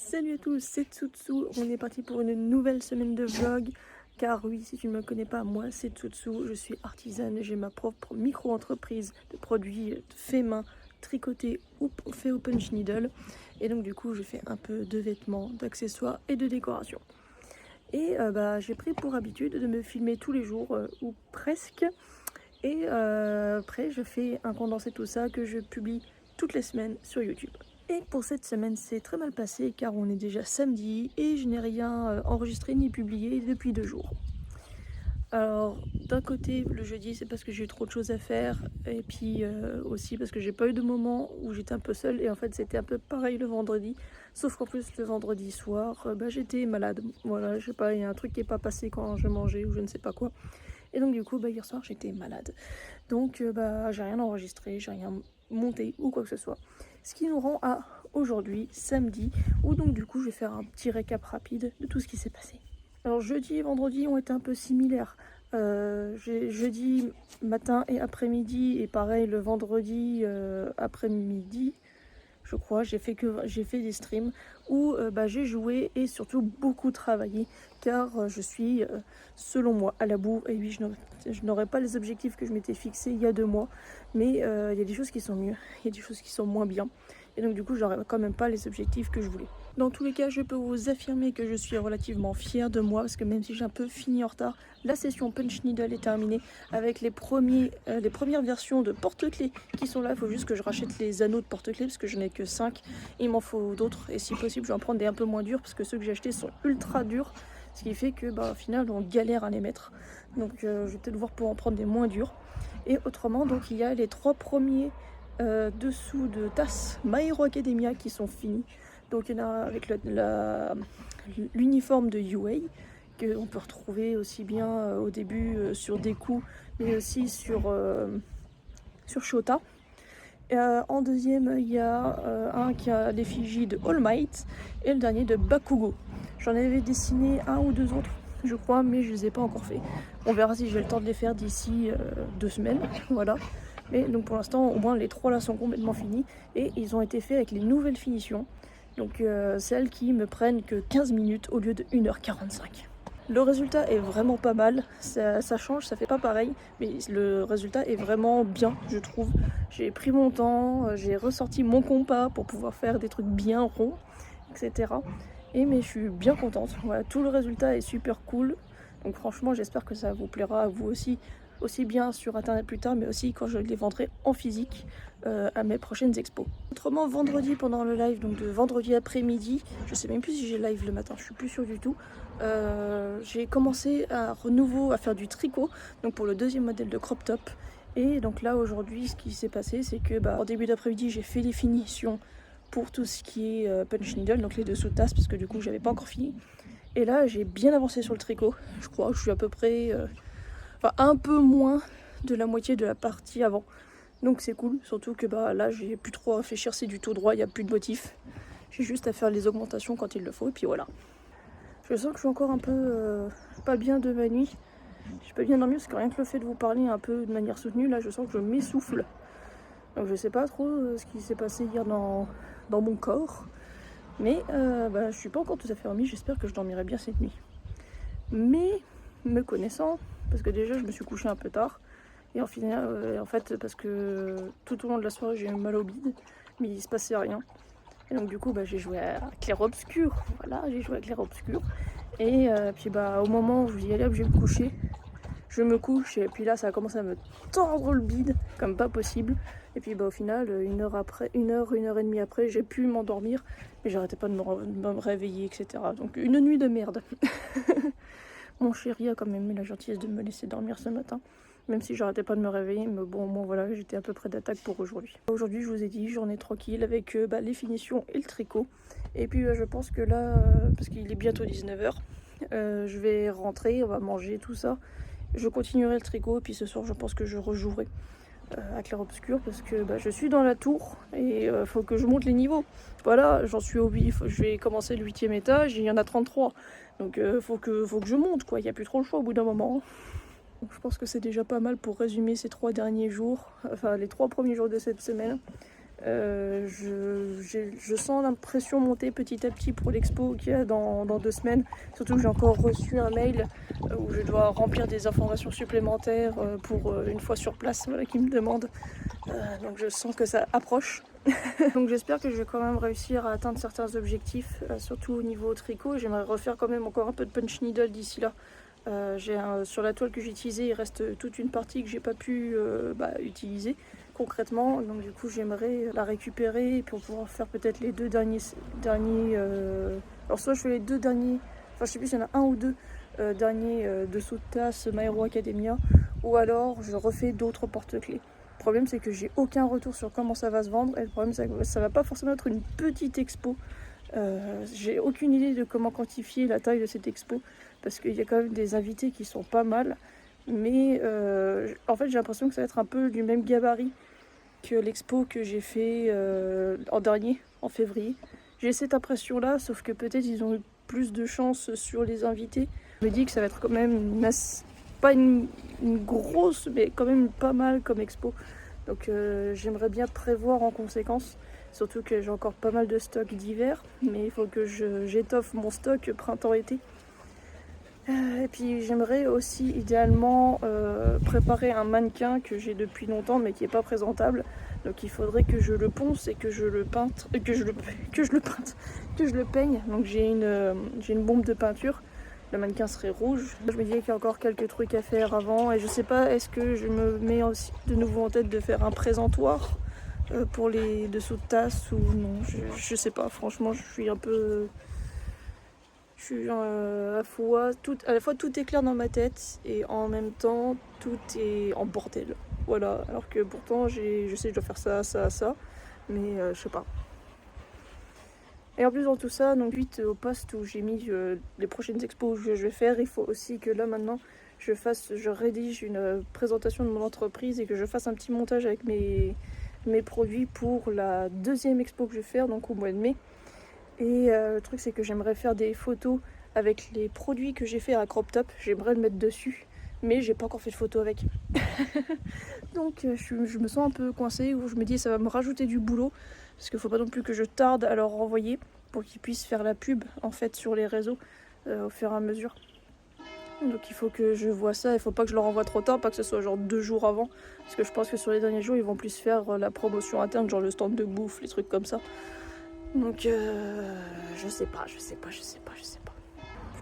Salut à tous, c'est Tsutsu. On est parti pour une nouvelle semaine de vlog. Car oui, si tu ne me connais pas, moi c'est Tsutsu. Je suis artisane, j'ai ma propre micro-entreprise de produits faits main, tricotés ou faits au punch needle. Et donc du coup, je fais un peu de vêtements, d'accessoires et de décoration. Et j'ai pris pour habitude de me filmer tous les jours, ou presque. Et après, je fais un condensé de tout ça que je publie toutes les semaines sur YouTube. Et pour cette semaine, c'est très mal passé car on est déjà samedi et je n'ai rien enregistré ni publié depuis 2 jours. Alors, d'un côté, le jeudi, c'est parce que j'ai eu trop de choses à faire et puis aussi parce que j'ai pas eu de moment où j'étais un peu seule et en fait, c'était un peu pareil le vendredi. Sauf qu'en plus, le vendredi soir, j'étais malade. Voilà, je sais pas, il y a un truc qui est pas passé quand je mangeais ou je ne sais pas quoi. Et donc, du coup, hier soir, j'étais malade. Donc, j'ai rien enregistré, j'ai rien monté ou quoi que ce soit. Ce qui nous rend à aujourd'hui, samedi, où donc du coup je vais faire un petit récap rapide de tout ce qui s'est passé. Alors jeudi et vendredi ont été un peu similaires. Jeudi matin et après-midi et pareil le vendredi après-midi, je crois, j'ai fait des streams où j'ai joué et surtout beaucoup travaillé car je suis selon moi à la bourre et oui je n'aurai pas les objectifs que je m'étais fixés il y a 2 mois mais il y a des choses qui sont mieux, il y a des choses qui sont moins bien et donc du coup j'aurai quand même pas les objectifs que je voulais. Dans tous les cas, je peux vous affirmer que je suis relativement fière de moi parce que même si j'ai un peu fini en retard, la session Punch Needle est terminée avec les premières versions de porte-clés qui sont là. Il faut juste que je rachète les anneaux de porte-clés parce que je n'ai que 5. Il m'en faut d'autres et si possible, je vais en prendre des un peu moins durs parce que ceux que j'ai achetés sont ultra durs. Ce qui fait que au final, on galère à les mettre. Donc je vais peut-être voir pour en prendre des moins durs. Et autrement, donc il y a les 3 premiers dessous de tasses My Hero Academia qui sont finis. Donc il y en a avec l'uniforme de UA qu'on peut retrouver aussi bien au début sur Deku mais aussi sur Shota. En deuxième il y a un qui a l'effigie de All Might et le dernier de Bakugo. J'en avais dessiné un ou 2 autres je crois mais je les ai pas encore fait. On verra si j'ai le temps de les faire d'ici 2 semaines. Voilà. Mais donc pour l'instant au moins les 3 là sont complètement finis et ils ont été faits avec les nouvelles finitions. Donc celles qui me prennent que 15 minutes au lieu de 1h45. Le résultat est vraiment pas mal, ça change, ça fait pas pareil, mais le résultat est vraiment bien, je trouve. J'ai pris mon temps, j'ai ressorti mon compas pour pouvoir faire des trucs bien ronds, etc. Mais je suis bien contente, voilà, tout le résultat est super cool. Donc franchement, j'espère que ça vous plaira à vous aussi bien sur internet plus tard, mais aussi quand je les vendrai en physique à mes prochaines expos. Autrement, vendredi pendant le live, donc de vendredi après-midi, je sais même plus si j'ai live le matin, je suis plus sûre du tout. J'ai commencé à renouveau à faire du tricot, donc pour le 2e modèle de crop top. Et donc là aujourd'hui, ce qui s'est passé, c'est que en début d'après-midi, j'ai fait les finitions pour tout ce qui est punch needle, donc les dessous de tasse, parce que du coup, j'avais pas encore fini. Et là, j'ai bien avancé sur le tricot. Je crois que je suis à peu près, un peu moins de la moitié de la partie avant. Donc c'est cool, surtout que là, j'ai plus trop à réfléchir, c'est du tout droit, il n'y a plus de motifs. J'ai juste à faire les augmentations quand il le faut, et puis voilà. Je sens que je suis encore un peu pas bien de ma nuit. Je peux bien dormir parce que rien que le fait de vous parler un peu de manière soutenue, là, je sens que je m'essouffle. Donc je sais pas trop ce qui s'est passé hier dans mon corps. Mais je suis pas encore tout à fait remis, j'espère que je dormirai bien cette nuit. Mais me connaissant, parce que déjà je me suis couchée un peu tard, et en fait parce que tout au long de la soirée j'ai eu mal au bide, mais il se passait rien. Et donc du coup j'ai joué à clair-obscur, voilà, j'ai joué à clair-obscur. Et puis au moment où je dis allez hop je vais me coucher, je me couche et puis là ça a commencé à me tordre le bide comme pas possible. Et puis au final, 1h et demie après, j'ai pu m'endormir, mais j'arrêtais pas de me réveiller, etc. Donc une nuit de merde. Mon chéri a quand même eu la gentillesse de me laisser dormir ce matin, même si j'arrêtais pas de me réveiller, mais bon, voilà, j'étais à peu près d'attaque pour aujourd'hui. Aujourd'hui, je vous ai dit, journée tranquille avec les finitions et le tricot. Et puis je pense que là, parce qu'il est bientôt 19h, je vais rentrer, on va manger, tout ça. Je continuerai le tricot, et puis ce soir, je pense que je rejouerai à clair-obscur parce que je suis dans la tour et faut que je monte les niveaux. Voilà, j'en suis au 8, je vais commencer le 8e étage et il y en a 33. Donc faut que je monte quoi, il n'y a plus trop le choix au bout d'un moment. Donc, je pense que c'est déjà pas mal pour résumer ces 3 derniers jours, enfin les 3 premiers jours de cette semaine. Je sens l'impression monter petit à petit pour l'expo qu'il y a dans 2 semaines. Surtout que j'ai encore reçu un mail où je dois remplir des informations supplémentaires pour une fois sur place, voilà, qui me demande. Donc je sens que ça approche. Donc j'espère que je vais quand même réussir à atteindre certains objectifs, surtout au niveau tricot. J'aimerais refaire quand même encore un peu de punch needle d'ici là. Sur la toile que j'ai utilisée, il reste toute une partie que j'ai pas pu utiliser concrètement. Donc du coup j'aimerais la récupérer pour pouvoir faire peut-être les 2 derniers. Alors soit je fais les 2 derniers, enfin je sais plus s'il y en a un ou 2 derniers dessous de tasse My Hero Academia, ou alors je refais d'autres porte-clés. Le problème c'est que j'ai aucun retour sur comment ça va se vendre, et le problème c'est que ça va pas forcément être une petite expo. J'ai aucune idée de comment quantifier la taille de cette expo, parce qu'il y a quand même des invités qui sont pas mal, mais en fait j'ai l'impression que ça va être un peu du même gabarit que l'expo que j'ai fait en dernier, en février. J'ai cette impression là, sauf que peut-être ils ont eu plus de chance sur les invités. Je me dis que ça va être quand même pas une grosse, mais quand même pas mal comme expo. Donc j'aimerais bien prévoir en conséquence. Surtout que j'ai encore pas mal de stock d'hiver, mais il faut que j'étoffe mon stock printemps-été. Et puis j'aimerais aussi idéalement préparer un mannequin que j'ai depuis longtemps mais qui n'est pas présentable. Donc il faudrait que je le ponce et que je le peinte, que je le peigne. Donc j'ai une bombe de peinture. Le mannequin serait rouge. Je me dis qu'il y a encore quelques trucs à faire avant, et je sais pas, est-ce que je me mets aussi de nouveau en tête de faire un présentoir pour les dessous de tasse ou non, je sais pas. Franchement, je suis un peu... Je suis à la fois tout est clair dans ma tête et en même temps tout est en bordel. Voilà, alors que pourtant je sais que je dois faire ça, mais je sais pas. Et en plus dans tout ça, donc suite au post où j'ai mis les prochaines expos que je vais faire, il faut aussi que là maintenant je rédige une présentation de mon entreprise et que je fasse un petit montage avec mes produits pour la 2e expo que je vais faire, donc au mois de mai. Et le truc c'est que j'aimerais faire des photos avec les produits que j'ai fait à crop top, j'aimerais le mettre dessus, mais j'ai pas encore fait de photos avec. Donc je me sens un peu coincée, où je me dis ça va me rajouter du boulot, parce qu'il faut pas non plus que je tarde à leur renvoyer pour qu'ils puissent faire la pub en fait sur les réseaux au fur et à mesure. Donc il faut que je vois ça, il faut pas que je leur envoie trop tard, pas que ce soit genre 2 jours avant, parce que je pense que sur les derniers jours ils vont plus faire la promotion interne, genre le stand de bouffe, les trucs comme ça. Donc je sais pas. Je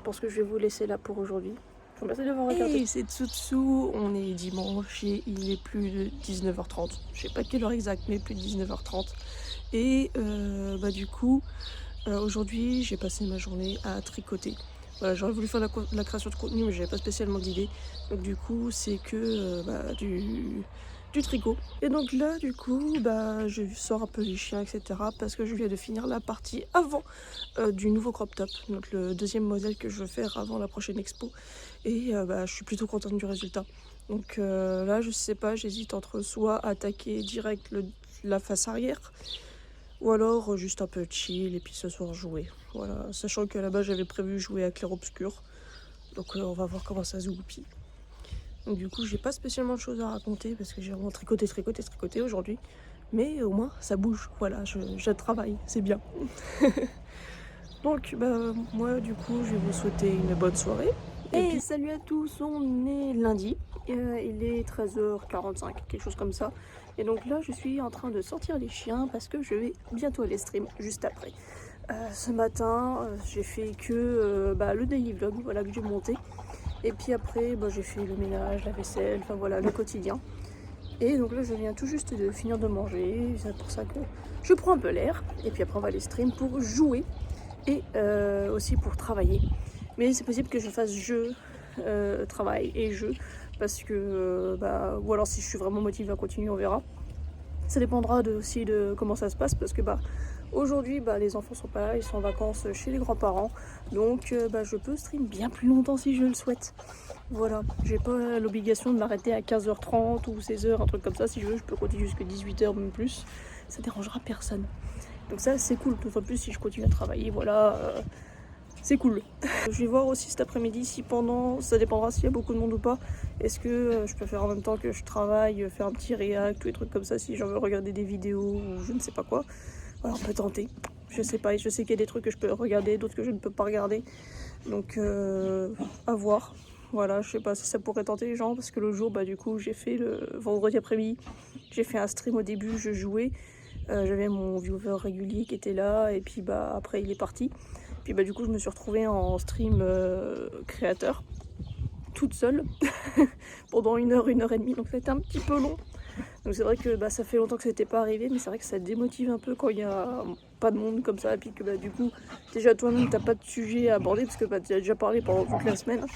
pense que je vais vous laisser là pour aujourd'hui. Je vous remercie d'avoir regardé. Hey, c'est Tsutsu, on est dimanche et il est plus de 19h30. Je sais pas quelle heure exacte, mais plus de 19h30. Et du coup, aujourd'hui j'ai passé ma journée à tricoter. Voilà, j'aurais voulu faire la création de contenu, mais j'avais pas spécialement d'idée. Donc du coup, c'est que du tricot. Et donc là, du coup, je sors un peu les chiens, etc. parce que je viens de finir la partie avant du nouveau crop top. Donc le 2e modèle que je veux faire avant la prochaine expo. Et je suis plutôt contente du résultat. Donc là, je sais pas, j'hésite entre soit attaquer direct la face arrière, ou alors juste un peu chill et puis ce soir jouer. Voilà, sachant que là-bas j'avais prévu jouer à clair-obscur. Donc on va voir comment ça se goupille. Donc du coup j'ai pas spécialement de choses à raconter parce que j'ai vraiment tricoté aujourd'hui. Mais au moins ça bouge, voilà, je travaille, c'est bien. Donc moi du coup je vais vous souhaiter une bonne soirée. Et puis salut à tous, on est lundi, il est 13h45, quelque chose comme ça. Et donc là je suis en train de sortir les chiens parce que je vais bientôt aller stream juste après. Ce matin j'ai fait que le daily vlog, voilà, que j'ai monté. Et puis après j'ai fait le ménage, la vaisselle, enfin voilà, le quotidien. Et donc là je viens tout juste de finir de manger, c'est pour ça que je prends un peu l'air. Et puis après on va aller stream pour jouer et aussi pour travailler. Mais c'est possible que je fasse jeu, travail et jeu, parce que ou alors si je suis vraiment motivée à continuer, on verra. Ça dépendra aussi de comment ça se passe, parce que aujourd'hui les enfants sont pas là, ils sont en vacances chez les grands-parents, donc je peux stream bien plus longtemps si je le souhaite. Voilà, j'ai pas l'obligation de m'arrêter à 15h30 ou 16h, un truc comme ça. Si je veux, je peux continuer jusqu'à 18h même plus, ça dérangera personne. Donc ça c'est cool, d'autant plus si je continue à travailler, voilà. c'est cool. Je vais voir aussi cet après-midi si pendant, ça dépendra s'il y a beaucoup de monde ou pas, est-ce que je peux faire en même temps que je travaille, faire un petit react ou des trucs comme ça si j'en veux regarder des vidéos ou je ne sais pas quoi. Voilà, on peut tenter. Je sais pas, je sais qu'il y a des trucs que je peux regarder, d'autres que je ne peux pas regarder. Donc à voir. Voilà, je sais pas si ça pourrait tenter les gens parce que l'autre jour, bah du coup, j'ai fait le vendredi après-midi, j'ai fait un stream au début, je jouais. J'avais mon viewer régulier qui était là et puis bah après il est parti. Puis bah du coup je me suis retrouvée en stream créateur toute seule pendant 1 heure et demie, donc ça a été un petit peu long. Donc c'est vrai que bah, ça fait longtemps que ça n'était pas arrivé, mais c'est vrai que ça démotive un peu quand il n'y a pas de monde comme ça, et puis que bah, du coup déjà toi-même t'as pas de sujet à aborder parce que bah, tu as déjà parlé pendant toute la semaine,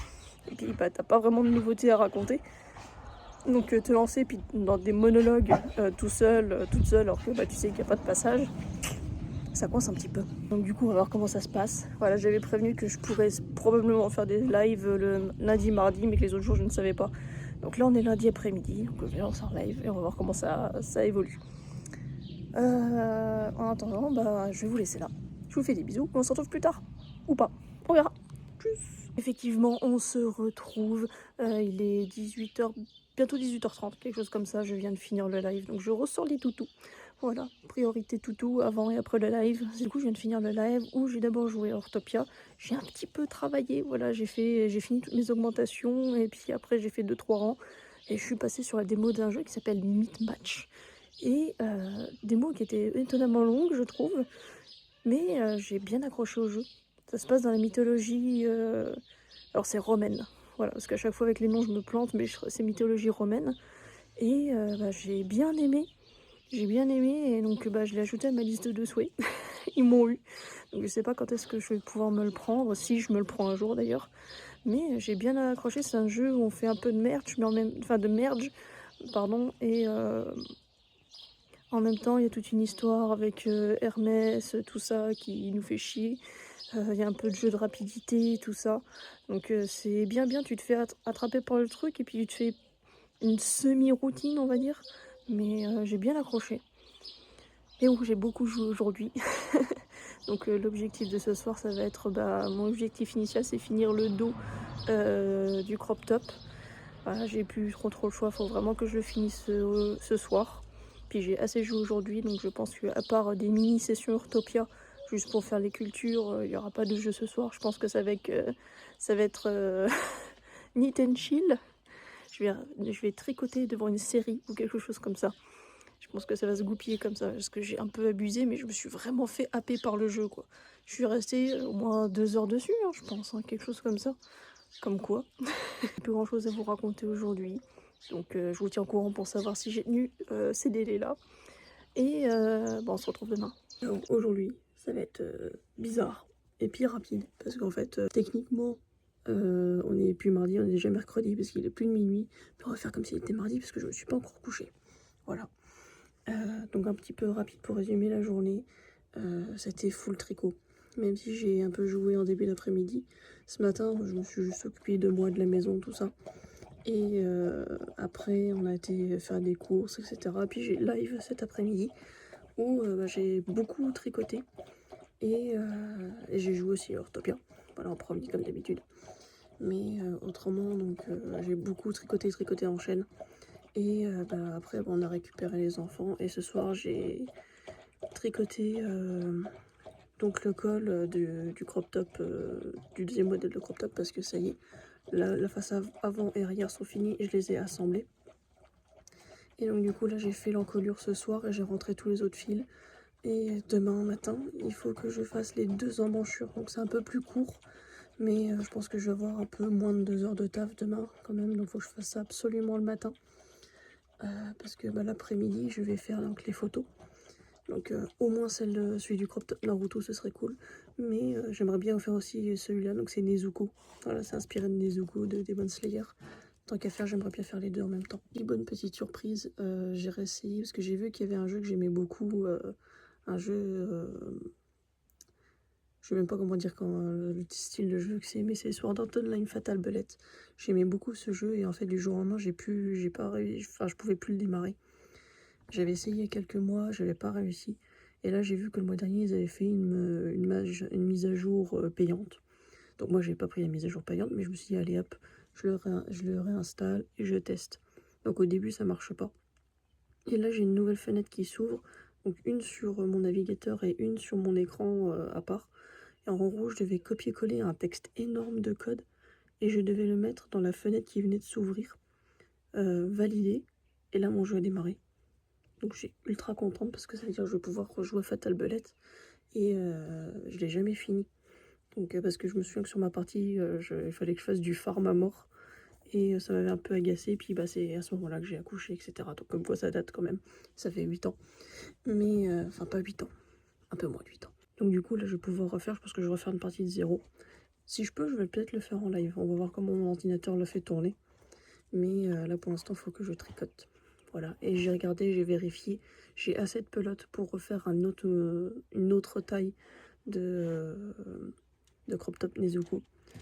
et puis bah, t'as pas vraiment de nouveautés à raconter. Donc te lancer puis dans des monologues tout seul, toute seule, alors que bah, tu sais qu'il n'y a pas de passage, ça coince un petit peu. Donc du coup on va voir comment ça se passe. Voilà, j'avais prévenu que je pourrais probablement faire des lives le lundi, mardi, mais que les autres jours je ne savais pas. Donc là on est lundi après-midi, donc on va lancer un live et on va voir comment ça évolue. En attendant, bah, je vais vous laisser là. Je vous fais des bisous, on se retrouve plus tard. Ou pas, on verra. Tchuss. Effectivement, on se retrouve. Il est 18h, bientôt 18h30, quelque chose comme ça. Je viens de finir le live, donc je ressors les toutous. Voilà, priorité toutou avant et après le live. Du coup, je viens de finir le live où j'ai d'abord joué à Hortopia. J'ai un petit peu travaillé, voilà, j'ai fini toutes mes augmentations et puis après j'ai fait 2-3 rangs. Et je suis passée sur la démo d'un jeu qui s'appelle Meat Match. Et démo qui était étonnamment longue, je trouve, mais j'ai bien accroché au jeu. Ça se passe dans la mythologie, alors c'est romaine, voilà, parce qu'à chaque fois avec les noms je me plante, mais c'est mythologie romaine. Et bah, j'ai bien aimé, et donc bah, je l'ai ajouté à ma liste de souhaits. Ils m'ont eu, donc je sais pas quand est-ce que je vais pouvoir me le prendre, si je me le prends un jour d'ailleurs. Mais j'ai bien accroché, c'est un jeu où on fait un peu de merge, mais de merge, pardon, et en même temps, il y a toute une histoire avec Hermès, tout ça, qui nous fait chier. Il y a un peu de jeu de rapidité, tout ça. Donc c'est bien, tu te fais attraper par le truc et puis tu te fais une semi-routine, on va dire. Mais j'ai bien accroché. Et donc j'ai beaucoup joué aujourd'hui. Donc l'objectif de ce soir, ça va être... Bah, mon objectif initial, c'est finir le dos du crop top. Voilà, j'ai plus trop le choix, faut vraiment que je le finisse ce soir. Puis j'ai assez joué aujourd'hui, donc je pense qu'à part des mini-sessions Urtopia, juste pour faire les cultures, il n'y aura pas de jeu ce soir. Je pense que ça va être neat and chill. Je vais tricoter devant une série ou quelque chose comme ça. Je pense que ça va se goupiller comme ça, parce que j'ai un peu abusé, mais je me suis vraiment fait happer par le jeu, quoi. Je suis restée au moins 2 heures dessus, hein, je pense, hein, quelque chose comme ça. Comme quoi. Plus grand chose à vous raconter aujourd'hui. Donc je vous tiens au courant pour savoir si j'ai tenu ces délais-là. Et bon, on se retrouve demain. Donc aujourd'hui, ça va être bizarre et puis rapide. Parce qu'en fait, techniquement, on n'est plus mardi, on est déjà mercredi parce qu'il est plus de minuit. Mais on va faire comme s'il était mardi parce que je me suis pas encore couchée. Voilà. Donc un petit peu rapide pour résumer la journée. C'était full tricot. Même si j'ai un peu joué en début d'après-midi, ce matin, je me suis juste occupée de moi, de la maison, tout ça. Et après, on a été faire des courses, etc. Puis j'ai live cet après-midi où bah, j'ai beaucoup tricoté. Et j'ai joué aussi à Hortopia, voilà, en premier comme d'habitude. Mais autrement, donc j'ai beaucoup tricoté en chaîne. Et bah, après, on a récupéré les enfants. Et ce soir, j'ai tricoté donc le col du crop top, du deuxième modèle de crop top, parce que ça y est, la face avant et arrière sont finies et je les ai assemblés. Et donc du coup là j'ai fait l'encolure ce soir et j'ai rentré tous les autres fils. Et demain matin il faut que je fasse les 2 emmanchures, donc c'est un peu plus court. Mais je pense que je vais avoir un peu moins de 2 heures de taf demain quand même, donc il faut que je fasse ça absolument le matin. Parce que bah, l'après-midi je vais faire donc les photos. Donc au moins celui du crop top Naruto, ce serait cool. Mais j'aimerais bien en faire aussi celui-là, donc c'est Nezuko. Voilà, c'est inspiré de Nezuko, de Demon Slayer. Tant qu'à faire, j'aimerais bien faire les deux en même temps. Une bonne petite surprise, j'ai réessayé, parce que j'ai vu qu'il y avait un jeu que j'aimais beaucoup. Un jeu... je sais même pas comment dire le style de jeu que c'est, mais c'est Sword Art Online Fatal Bullet. J'aimais beaucoup ce jeu, et en fait du jour au lendemain, je pouvais plus le démarrer. J'avais essayé il y a quelques mois, j'avais pas réussi. Et là, j'ai vu que le mois dernier, ils avaient fait une mise à jour payante. Donc moi j'ai pas pris la mise à jour payante, mais je me suis dit allez hop, je le réinstalle et je teste. Donc au début ça marche pas. Et là j'ai une nouvelle fenêtre qui s'ouvre, donc une sur mon navigateur et une sur mon écran à part. Et en gros je devais copier-coller un texte énorme de code et je devais le mettre dans la fenêtre qui venait de s'ouvrir, valider, et là mon jeu a démarré. Donc je suis ultra contente parce que ça veut dire que je vais pouvoir rejouer à Fatal Bullet et je l'ai jamais fini. Donc parce que je me souviens que sur ma partie, il fallait que je fasse du farm à mort et ça m'avait un peu agacé. Puis bah, c'est à ce moment-là que j'ai accouché, etc. Donc comme quoi ça date quand même, ça fait 8 ans. Mais enfin pas 8 ans, un peu moins de 8 ans. Donc du coup là je vais pouvoir refaire, je pense que je vais refaire une partie de zéro. Si je peux, je vais peut-être le faire en live. On va voir comment mon ordinateur le fait tourner. Mais là pour l'instant, il faut que je tricote. Voilà, et j'ai regardé, j'ai vérifié. J'ai assez de pelote pour refaire une autre taille de crop top Nezuko.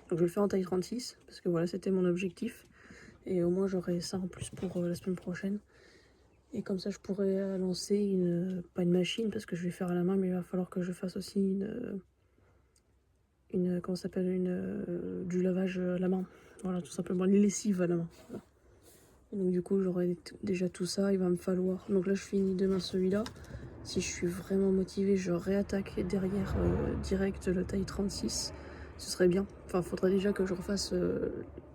Donc je vais le faire en taille 36, parce que voilà, c'était mon objectif. Et au moins j'aurai ça en plus pour la semaine prochaine. Et comme ça je pourrais lancer pas une machine, parce que je vais faire à la main, mais il va falloir que je fasse aussi comment ça s'appelle, du lavage à la main. Voilà, tout simplement, les lessives à la main. Voilà. Et donc du coup j'aurai déjà tout ça, il va me falloir. Donc là je finis demain celui-là. Si je suis vraiment motivée, je réattaque derrière direct le taille 36. Ce serait bien. Enfin, il faudrait déjà que je refasse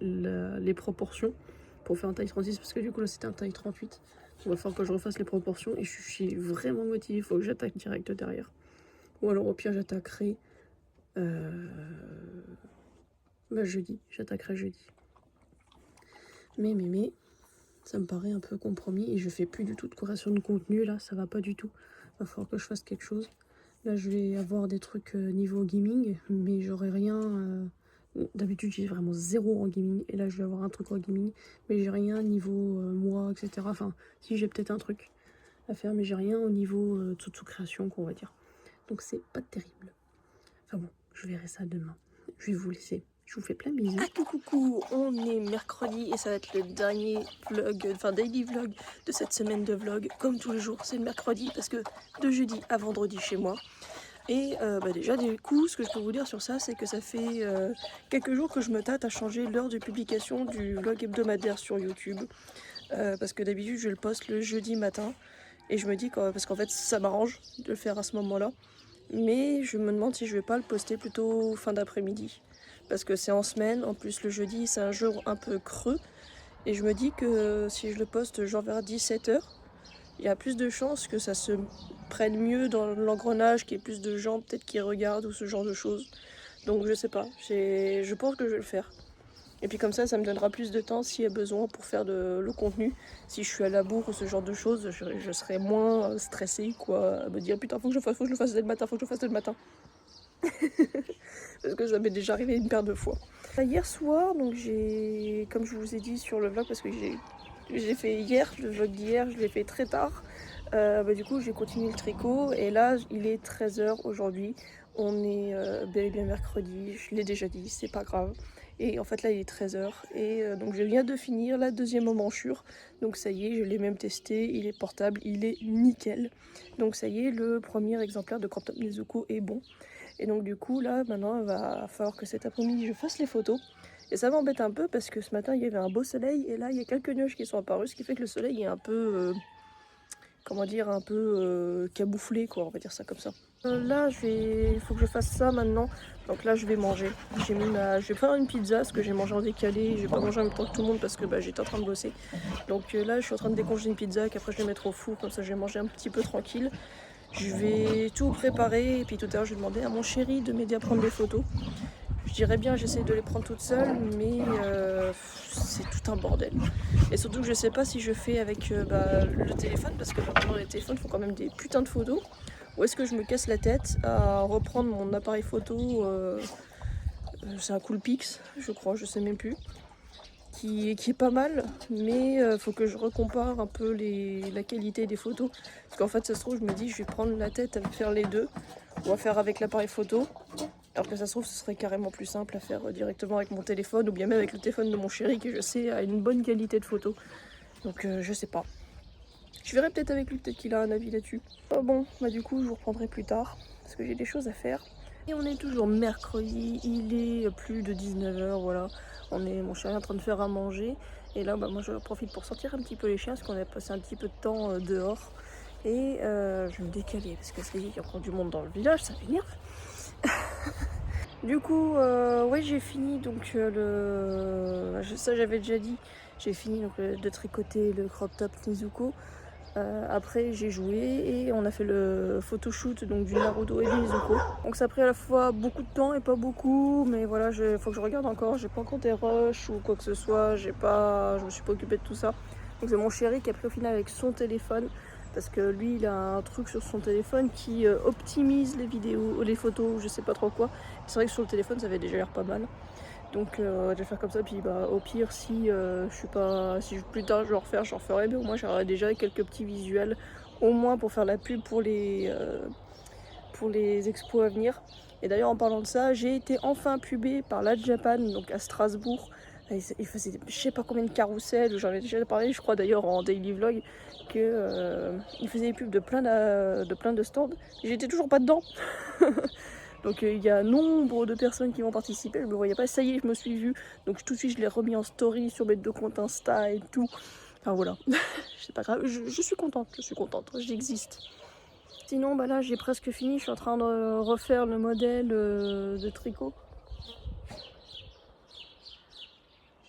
les proportions pour faire un taille 36, parce que du coup là c'était un taille 38. Il va falloir que je refasse les proportions et je suis vraiment motivée, il faut que j'attaque direct derrière. Ou alors au pire j'attaquerai jeudi, j'attaquerai jeudi. Mais ça me paraît un peu compromis et je fais plus du tout de création de contenu là, ça va pas du tout. Va falloir que je fasse quelque chose. Là je vais avoir des trucs niveau gaming, mais j'aurai rien. D'habitude j'ai vraiment zéro en gaming et là je vais avoir un truc en gaming, mais j'ai rien niveau moi, etc. Enfin, si j'ai peut-être un truc à faire, mais j'ai rien au niveau de création qu'on va dire. Donc c'est pas terrible. Enfin bon, je verrai ça demain. Je vais vous laisser. Je vous fais plein de bisous. Ah coucou, on est mercredi et ça va être le dernier vlog, enfin daily vlog de cette semaine de vlog. Comme tous les jours, c'est le mercredi parce que de jeudi à vendredi chez moi. Et déjà du coup, ce que je peux vous dire sur ça, c'est que ça fait quelques jours que je me tâte à changer l'heure de publication du vlog hebdomadaire sur YouTube. Parce que d'habitude je le poste le jeudi matin. Et je me dis parce qu'en fait ça m'arrange de le faire à ce moment-là. Mais je me demande si je vais pas le poster plutôt fin d'après-midi. Parce que c'est en semaine, en plus le jeudi c'est un jour un peu creux. Et je me dis que si je le poste genre vers 17h, il y a plus de chances que ça se prenne mieux dans l'engrenage, qu'il y ait plus de gens peut-être qui regardent ou ce genre de choses. Donc je sais pas, je pense que je vais le faire. Et puis comme ça me donnera plus de temps s'il y a besoin pour faire le contenu. Si je suis à la bourre ou ce genre de choses, je serai moins stressée quoi, à me dire putain faut que je le fasse dès le matin, faut que je le fasse dès le matin. Parce que ça m'est déjà arrivé une paire de fois. Hier soir, donc comme je vous ai dit sur le vlog, parce que j'ai fait hier, le vlog d'hier, je l'ai fait très tard. Du coup j'ai continué le tricot et là il est 13h aujourd'hui. On est bel et bien mercredi, je l'ai déjà dit, c'est pas grave. Et en fait là il est 13h et donc je viens de finir la deuxième emmanchure. Donc ça y est, je l'ai même testé, il est portable, il est nickel. Donc ça y est, le premier exemplaire de Crop Top Nezuko est bon. Et donc du coup là maintenant il va falloir que cet après-midi je fasse les photos. Et ça m'embête un peu parce que ce matin il y avait un beau soleil et là il y a quelques nuages qui sont apparus, ce qui fait que le soleil est un peu comment dire, un peu camouflé quoi, on va dire ça comme ça. Là il faut que je fasse ça maintenant. Donc là je vais manger. Je vais faire une pizza parce que j'ai mangé en décalé. Je vais pas manger en même temps que tout le monde parce que j'étais en train de bosser. Donc là je suis en train de décongeler une pizza qu'après je vais mettre au four, comme ça je vais manger un petit peu tranquille. Je vais tout préparer et puis tout à l'heure je vais demander à mon chéri de m'aider à prendre des photos. Je dirais bien j'essaie de les prendre toute seule, mais c'est tout un bordel. Et surtout que je sais pas si je fais avec le téléphone, parce que maintenant les téléphones font quand même des putains de photos. Ou est-ce que je me casse la tête à reprendre mon appareil photo, c'est un Coolpix, je crois, je sais même plus. Qui est pas mal, mais faut que je recompare un peu la qualité des photos. Parce qu'en fait ça se trouve je me dis je vais prendre la tête à faire les deux, ou à faire avec l'appareil photo. Alors que ça se trouve ce serait carrément plus simple à faire directement avec mon téléphone, ou bien même avec le téléphone de mon chéri qui je sais a une bonne qualité de photo. Donc je sais pas. Je verrai peut-être avec lui, peut-être qu'il a un avis là-dessus. Du coup je vous reprendrai plus tard, parce que j'ai des choses à faire. Et on est toujours mercredi, il est plus de 19h, voilà. Mon chien est en train de faire à manger. Et là, moi je profite pour sortir un petit peu les chiens parce qu'on a passé un petit peu de temps dehors. Et je vais me décaler parce que ça y est, il y a encore du monde dans le village, ça m'énerve. Du coup, ouais, j'ai fini donc ça j'avais déjà dit, j'ai fini donc, de tricoter le crop top Nezuko. Après j'ai joué et on a fait le photoshoot donc du Naruto et du Nezuko. Donc ça a pris à la fois beaucoup de temps et pas beaucoup, mais voilà, faut que je regarde encore, j'ai pas encore des rushs ou quoi que ce soit, je me suis pas occupée de tout ça. Donc c'est mon chéri qui a pris au final avec son téléphone, parce que lui il a un truc sur son téléphone qui optimise les vidéos, les photos, je sais pas trop quoi. C'est vrai que sur le téléphone ça avait déjà l'air pas mal. Donc je vais faire comme ça, puis au pire si plus tard je vais je referai, mais au moins j'aurai déjà quelques petits visuels, au moins pour faire la pub pour les expos à venir. Et d'ailleurs en parlant de ça, j'ai été enfin pubée par la Japan, donc à Strasbourg. Il faisait je sais pas combien de carousels, j'en ai déjà parlé je crois d'ailleurs en daily vlog, que il faisait des pubs de plein de stands. J'étais toujours pas dedans. Donc il y a nombre de personnes qui vont participer, je me voyais pas, ça y est je me suis vue, donc tout de suite je l'ai remis en story sur mes 2 comptes Insta et tout. Enfin voilà, c'est pas grave, je suis contente, j'existe. Sinon là j'ai presque fini, je suis en train de refaire le modèle de tricot.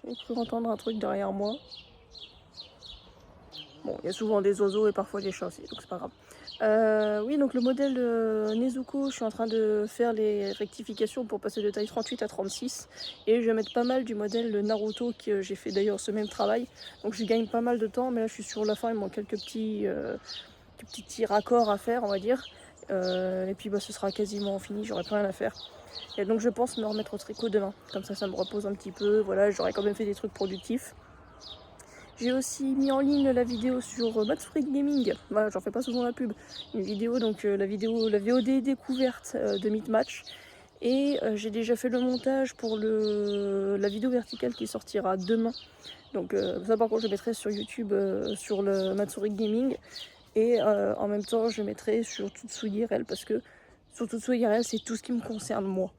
J'ai cru entendre un truc derrière moi. Bon, il y a souvent des oiseaux et parfois des chats aussi, donc c'est pas grave. Oui, donc le modèle Nezuko, je suis en train de faire les rectifications pour passer de taille 38 à 36. Et je vais mettre pas mal du modèle Naruto, que j'ai fait d'ailleurs ce même travail. Donc je gagne pas mal de temps, mais là je suis sur la fin, il me manque quelques petits raccords à faire, on va dire. Et puis ce sera quasiment fini, j'aurai plus rien à faire. Et donc je pense me remettre au tricot demain. Comme ça me repose un petit peu, voilà, j'aurai quand même fait des trucs productifs. J'ai aussi mis en ligne la vidéo sur Matsuri Gaming, voilà, j'en fais pas souvent la pub, une vidéo, donc la VOD découverte de Meatmatch. Et j'ai déjà fait le montage pour la vidéo verticale qui sortira demain. Donc ça par contre je mettrai sur YouTube sur le Matsuri Gaming. Et en même temps je mettrai sur Tutsui-IRL, parce que sur Tutsui-IRL c'est tout ce qui me concerne moi.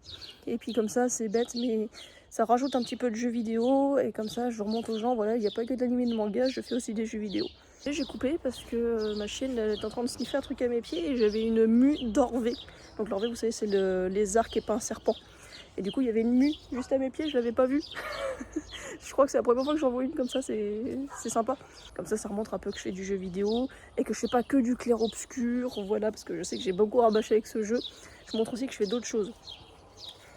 Et puis comme ça c'est bête, mais ça rajoute un petit peu de jeux vidéo, et comme ça je remonte aux gens, voilà, il n'y a pas que de l'anime et de manga, je fais aussi des jeux vidéo. Et j'ai coupé parce que ma chienne elle est en train de sniffer un truc à mes pieds et j'avais une mue d'Orvé. Donc l'Orvé vous savez c'est le lézard qui est pas un serpent. Et du coup il y avait une mue juste à mes pieds, je l'avais pas vue. Je crois que c'est la première fois que j'en vois une comme ça, c'est sympa. Comme ça remontre un peu que je fais du jeu vidéo et que je fais pas que du clair-obscur, voilà, parce que je sais que j'ai beaucoup rabâché avec ce jeu. Je montre aussi que je fais d'autres choses.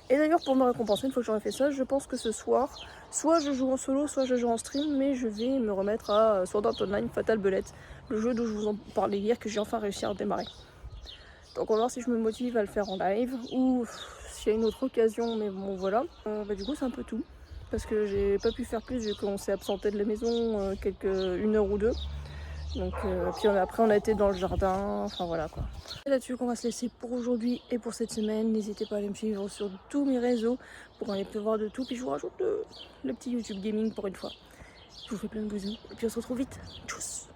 Et d'ailleurs pour me récompenser, une fois que j'aurai fait ça, je pense que ce soir, soit je joue en solo, soit je joue en stream, mais je vais me remettre à Sword Art Online Fatal Bullet, le jeu dont je vous en parlais hier, que j'ai enfin réussi à redémarrer. Donc on va voir si je me motive à le faire en live, ou s'il y a une autre occasion, mais bon voilà. Du coup c'est un peu tout, parce que j'ai pas pu faire plus vu qu'on s'est absenté de la maison une heure ou deux. Donc puis après on a été dans le jardin, enfin voilà quoi. C'est là-dessus qu'on va se laisser pour aujourd'hui et pour cette semaine. N'hésitez pas à aller me suivre sur tous mes réseaux pour aller te voir de tout. Puis je vous rajoute le petit YouTube Gaming pour une fois. Je vous fais plein de bisous et puis on se retrouve vite. Tchuss!